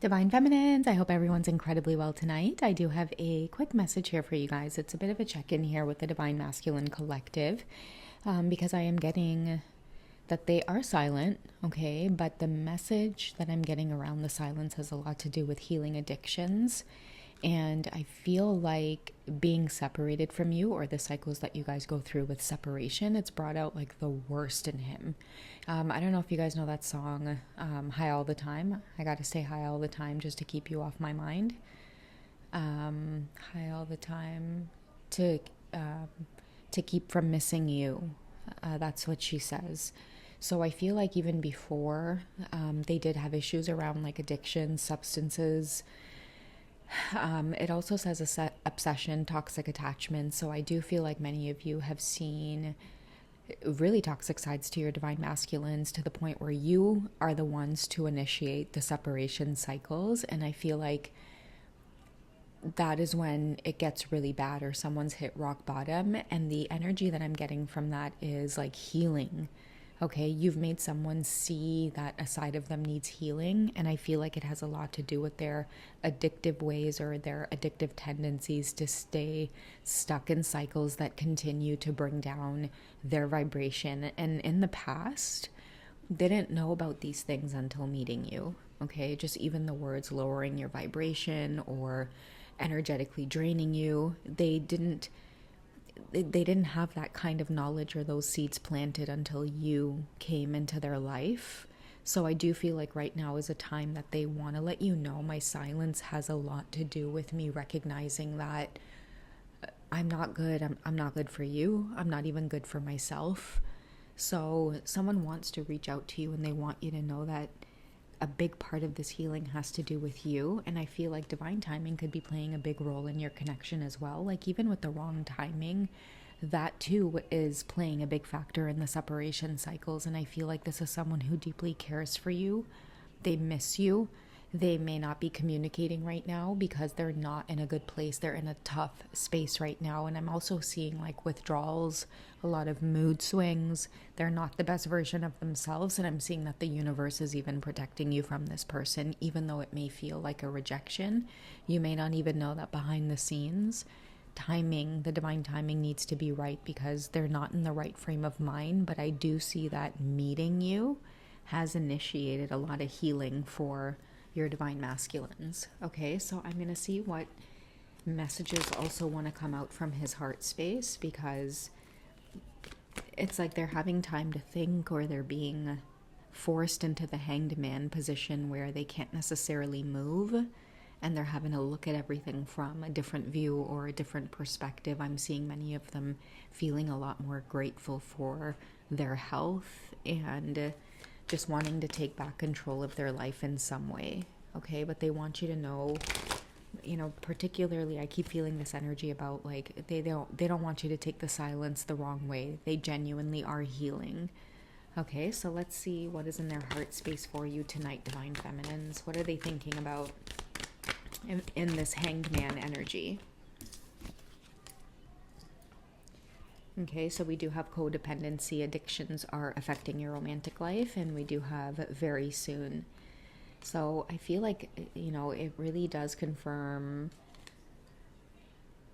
Divine Feminines, I hope everyone's incredibly well tonight. I do have a quick message here for you guys. It's a bit of a check-in here with the Divine Masculine Collective because I am getting that they are silent, okay? But the message that I'm getting around the silence has a lot to do with healing addictions. And I feel like being separated from you, or the cycles that you guys go through with separation, it's brought out like the worst in him. I don't know if you guys know that song, High All the Time. I got to stay high all the time just to keep you off my mind. High all the time to keep from missing you. That's what she says. So I feel like even before, they did have issues around like addiction, substances. It also says obsession, toxic attachment. So I do feel like many of you have seen really toxic sides to your divine masculines to the point where you are the ones to initiate the separation cycles. And I feel like that is when it gets really bad or someone's hit rock bottom. And the energy that I'm getting from that is like healing. Okay, you've made someone see that a side of them needs healing, and I feel like it has a lot to do with their addictive ways or their addictive tendencies to stay stuck in cycles that continue to bring down their vibration. And in the past, they didn't know about these things until meeting you, okay? Just even the words lowering your vibration or energetically draining you, they didn't have that kind of knowledge or those seeds planted until you came into their life. So I do feel like right now is a time that they want to let you know my silence has a lot to do with me recognizing that I'm not good. I'm not good for you. I'm not even good for myself. So someone wants to reach out to you and they want you to know that a big part of this healing has to do with you. And I feel like divine timing could be playing a big role in your connection as well. Like even with the wrong timing, that too is playing a big factor in the separation cycles. And I feel like this is someone who deeply cares for you. They miss you. They may not be communicating right now because they're not in a good place. They're in a tough space right now. And I'm also seeing like withdrawals, a lot of mood swings. They're not the best version of themselves. And I'm seeing that the universe is even protecting you from this person, even though it may feel like a rejection. You may not even know that behind the scenes, timing, the divine timing needs to be right because they're not in the right frame of mind. But I do see that meeting you has initiated a lot of healing for your divine masculines. Okay, so I'm going to see what messages also want to come out from his heart space, because it's like they're having time to think, or they're being forced into the hanged man position where they can't necessarily move, and they're having to look at everything from a different view or a different perspective. I'm seeing many of them feeling a lot more grateful for their health and just wanting to take back control of their life in some way, okay? But they want you to know, particularly I keep feeling this energy about like they don't want you to take the silence the wrong way. They genuinely are healing. Okay, so let's see what is in their heart space for you tonight, divine feminines. What are they thinking about in this hanged man energy? Okay, so we do have codependency, addictions are affecting your romantic life, and we do have very soon. So I feel like, it really does confirm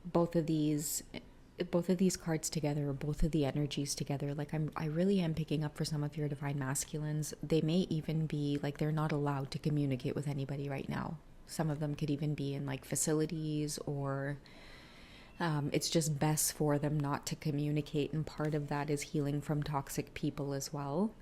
both of these cards together, or both of the energies together. Like I really am picking up for some of your divine masculines. They may even be like they're not allowed to communicate with anybody right now. Some of them could even be in like facilities, or it's just best for them not to communicate, and part of that is healing from toxic people as well.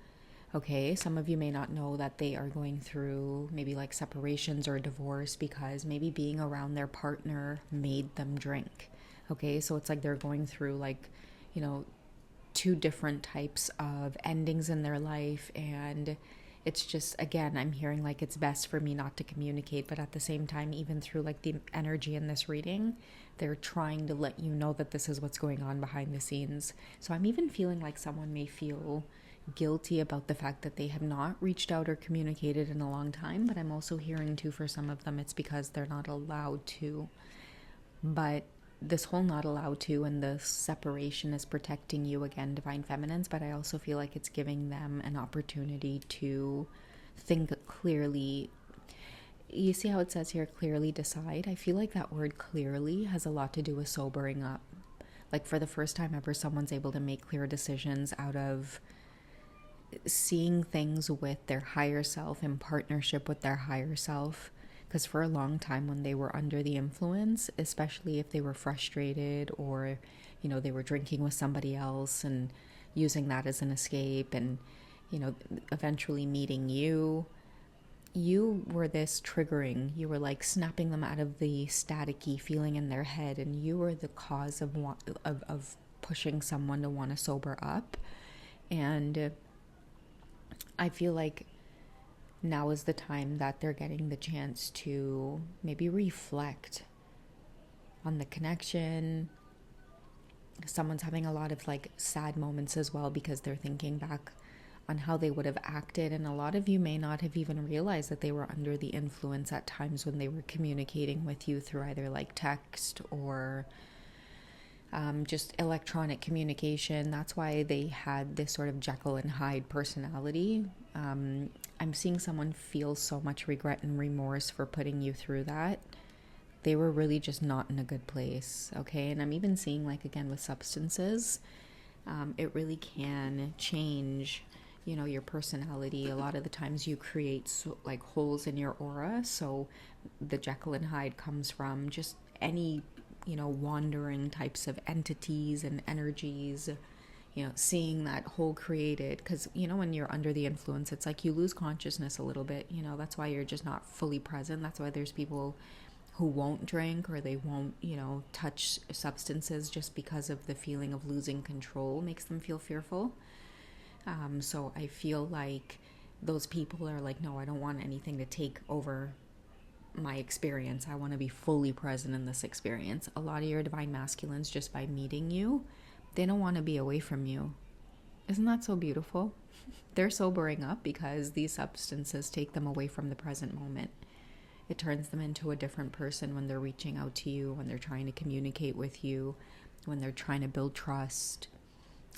Okay, some of you may not know that they are going through maybe like separations or divorce because maybe being around their partner made them drink. Okay, so it's like they're going through like, two different types of endings in their life, and it's just, again, I'm hearing like it's best for me not to communicate, but at the same time, even through like the energy in this reading, they're trying to let you know that this is what's going on behind the scenes. So I'm even feeling like someone may feel guilty about the fact that they have not reached out or communicated in a long time, but I'm also hearing too for some of them it's because they're not allowed to. But this whole not allowed to and the separation is protecting you again, divine feminines, but I also feel like it's giving them an opportunity to think clearly. You see how it says here, clearly decide? I feel like that word clearly has a lot to do with sobering up. Like for the first time ever, someone's able to make clear decisions out of seeing things with their higher self, in partnership with their higher self. Because for a long time, when they were under the influence, especially if they were frustrated or, they were drinking with somebody else and using that as an escape, and, eventually meeting you were this triggering. You were like snapping them out of the staticky feeling in their head, and you were the cause of pushing someone to want to sober up. And I feel like now is the time that they're getting the chance to maybe reflect on the connection. Someone's having a lot of like sad moments as well because they're thinking back on how they would have acted, and a lot of you may not have even realized that they were under the influence at times when they were communicating with you through either like text or just electronic communication. That's why they had this sort of Jekyll and Hyde personality. I'm seeing someone feel so much regret and remorse for putting you through that. They were really just not in a good place, okay? And I'm even seeing, like, again, with substances, it really can change, your personality. A lot of the times you create, like, holes in your aura. So the Jekyll and Hyde comes from just any, wandering types of entities and energies, seeing that hole created. Because, when you're under the influence, it's like you lose consciousness a little bit. That's why you're just not fully present. That's why there's people who won't drink or they won't, touch substances just because of the feeling of losing control makes them feel fearful. So I feel like those people are like, no, I don't want anything to take over my experience. I want to be fully present in this experience. A lot of your divine masculines, just by meeting you, they don't want to be away from you. Isn't that so beautiful? They're sobering up because these substances take them away from the present moment. It turns them into a different person when they're reaching out to you, when they're trying to communicate with you, when they're trying to build trust.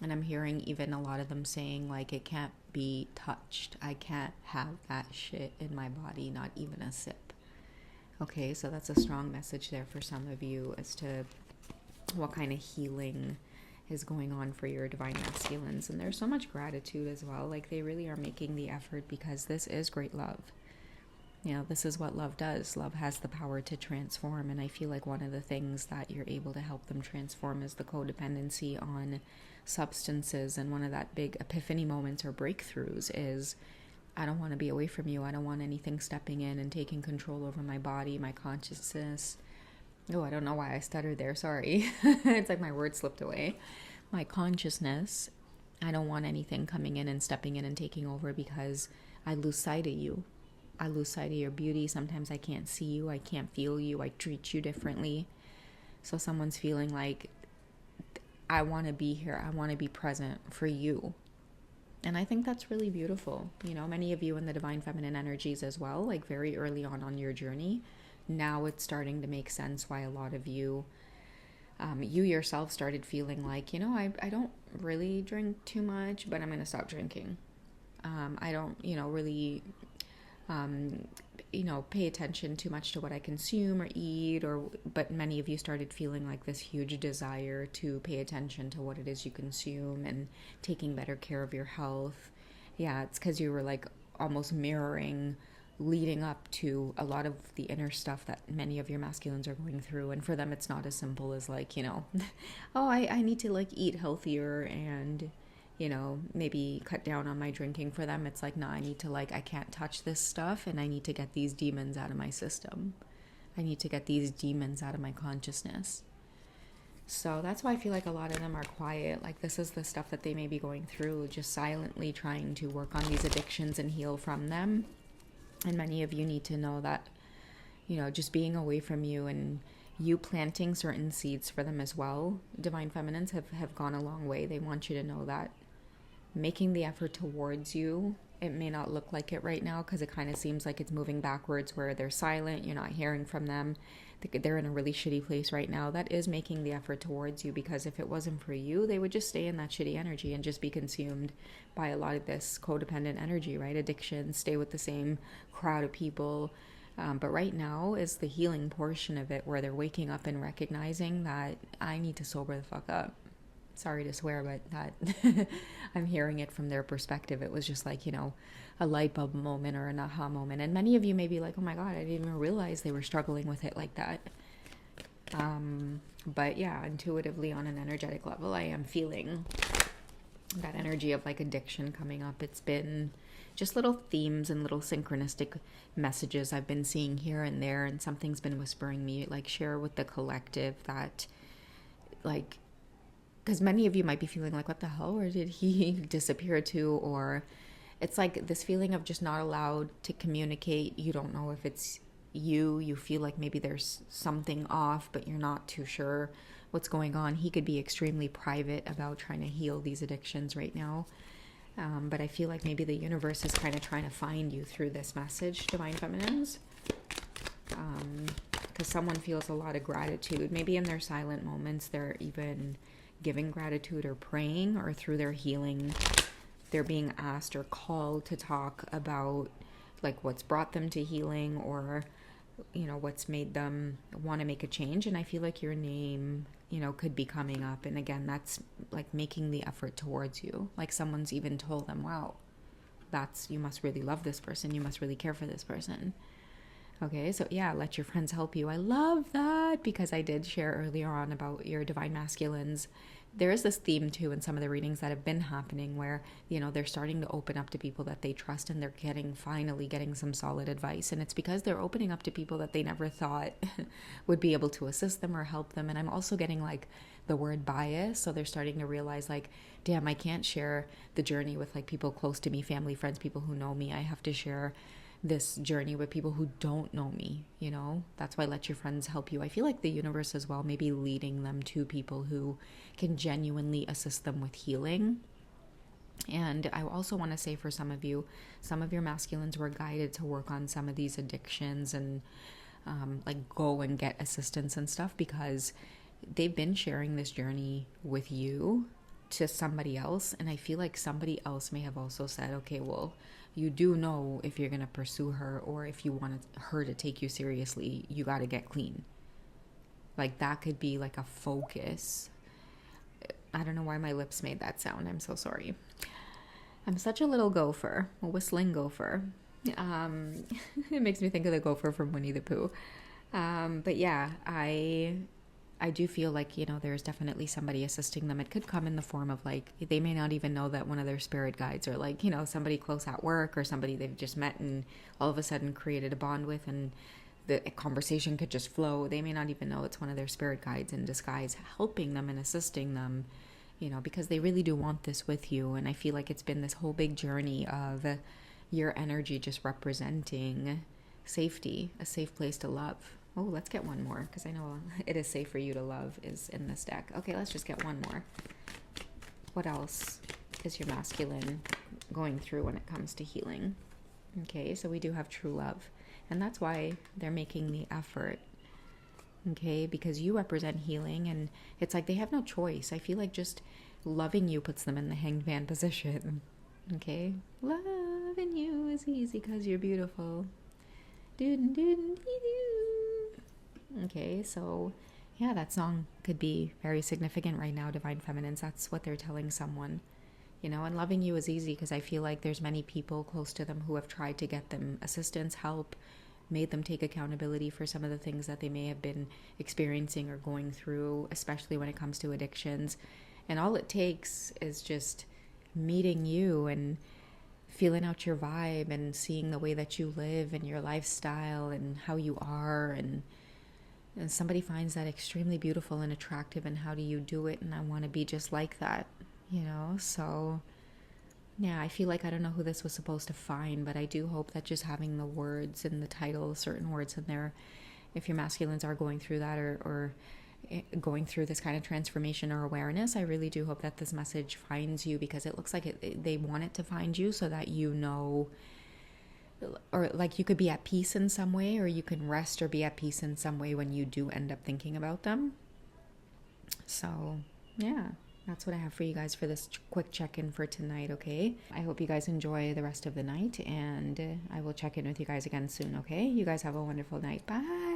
And I'm hearing even a lot of them saying, like, it can't be touched. I can't have that shit in my body, not even a sip. Okay, so that's a strong message there for some of you as to what kind of healing is going on for your divine masculines. And there's so much gratitude as well. Like, they really are making the effort because this is great love. This is what love does. Love has the power to transform. And I feel like one of the things that you're able to help them transform is the codependency on substances. And one of that big epiphany moments or breakthroughs is, I don't want to be away from you. I don't want anything stepping in and taking control over my body, my consciousness. Oh, I don't know why I stuttered there. Sorry. It's like my word slipped away. My consciousness. I don't want anything coming in and stepping in and taking over because I lose sight of you. I lose sight of your beauty. Sometimes I can't see you. I can't feel you. I treat you differently. So someone's feeling like, I want to be here. I want to be present for you. And I think that's really beautiful. Many of you in the divine feminine energies as well, like very early on your journey. Now it's starting to make sense why a lot of you, you yourself started feeling like, I don't really drink too much, but I'm going to stop drinking. I don't, really pay attention too much to what I consume or eat, but many of you started feeling like this huge desire to pay attention to what it is you consume and taking better care of your health. Yeah, it's because you were like almost mirroring leading up to a lot of the inner stuff that many of your masculines are going through. And for them, it's not as simple as like, oh, I need to like eat healthier and maybe cut down on my drinking. For them, it's like, no, I need to like, I can't touch this stuff and I need to get these demons out of my system. I need to get these demons out of my consciousness. So that's why I feel like a lot of them are quiet. Like this is the stuff that they may be going through, just silently trying to work on these addictions and heal from them. And many of you need to know that, just being away from you and you planting certain seeds for them as well. Divine feminines have gone a long way. They want you to know that making the effort towards you, it may not look like it right now because it kind of seems like it's moving backwards where they're silent, you're not hearing from them. They're in a really shitty place right now. That is making the effort towards you, because if it wasn't for you, they would just stay in that shitty energy and just be consumed by a lot of this codependent energy, right? Addiction, stay with the same crowd of people, But right now is the healing portion of it, where they're waking up and recognizing that I need to sober the fuck up. Sorry to swear, but that I'm hearing it from their perspective. It was just like, a light bulb moment or an aha moment. And many of you may be like, oh my God, I didn't even realize they were struggling with it like that. But yeah, intuitively on an energetic level, I am feeling that energy of like addiction coming up. It's been just little themes and little synchronistic messages I've been seeing here and there, and something's been whispering me, like, share with the collective that, like, because many of you might be feeling like, what the hell, where did he disappear to? Or it's like this feeling of just not allowed to communicate. You don't know if it's you feel like maybe there's something off, but you're not too sure what's going on. He could be extremely private about trying to heal these addictions right now. But I feel like maybe the universe is kind of trying to find you through this message, Divine Feminines. Because someone feels a lot of gratitude. Maybe in their silent moments, they're even giving gratitude or praying, or through their healing, they're being asked or called to talk about like what's brought them to healing, or what's made them want to make a change. And I feel like your name could be coming up, and again, that's like making the effort towards you. Like someone's even told them, wow, you must really love this person, you must really care for this person. Okay, so yeah, let your friends help you. I love that, because I did share earlier on about your divine masculines. There is this theme too in some of the readings that have been happening where, they're starting to open up to people that they trust, and they're finally getting some solid advice. And it's because they're opening up to people that they never thought would be able to assist them or help them. And I'm also getting like the word bias. So they're starting to realize like, damn, I can't share the journey with like people close to me, family, friends, people who know me. I have to share this journey with people who don't know me. That's why let your friends help you. I feel like the universe as well may be leading them to people who can genuinely assist them with healing. And I also want to say, for some of your masculines were guided to work on some of these addictions and like go and get assistance and stuff, because they've been sharing this journey with you to somebody else. And I feel like somebody else may have also said, okay, well, you do know if you're going to pursue her, or if you want her to take you seriously, you got to get clean. Like that could be like a focus. I don't know why my lips made that sound. I'm so sorry. I'm such a little gopher, a whistling gopher. It makes me think of the gopher from Winnie the Pooh. But yeah, I do feel like, there's definitely somebody assisting them. It could come in the form of like, they may not even know that one of their spirit guides, or like, somebody close at work, or somebody they've just met and all of a sudden created a bond with, and the conversation could just flow. They may not even know it's one of their spirit guides in disguise helping them and assisting them, because they really do want this with you. And I feel like it's been this whole big journey of your energy just representing safety, a safe place to love. Oh, let's get one more, because I know it is safe for you to love is in this deck. Okay, let's just get one more. What else is your masculine going through when it comes to healing? Okay, so we do have true love. And that's why they're making the effort. Okay, because you represent healing, and it's like they have no choice. I feel like just loving you puts them in the hanged man position. Okay, loving you is easy because you're beautiful. Okay, so yeah, that song could be very significant right now, Divine Feminines. That's what they're telling someone, and loving you is easy because I feel like there's many people close to them who have tried to get them assistance, help, made them take accountability for some of the things that they may have been experiencing or going through, especially when it comes to addictions. And all it takes is just meeting you and feeling out your vibe and seeing the way that you live and your lifestyle and how you are, and somebody finds that extremely beautiful and attractive, and how do you do it? And I want to be just like that, so yeah, I feel like I don't know who this was supposed to find, but I do hope that just having the words in the title, certain words in there, if your masculines are going through that, or going through this kind of transformation or awareness, I really do hope that this message finds you, because it looks like they want it to find you, so that or like you could be at peace in some way, or you can rest or be at peace in some way when you do end up thinking about them. So yeah, That's what I have for you guys for this quick check-in for tonight, okay? I hope you guys enjoy the rest of the night, and I will check in with you guys again soon, okay? You guys have a wonderful night. Bye.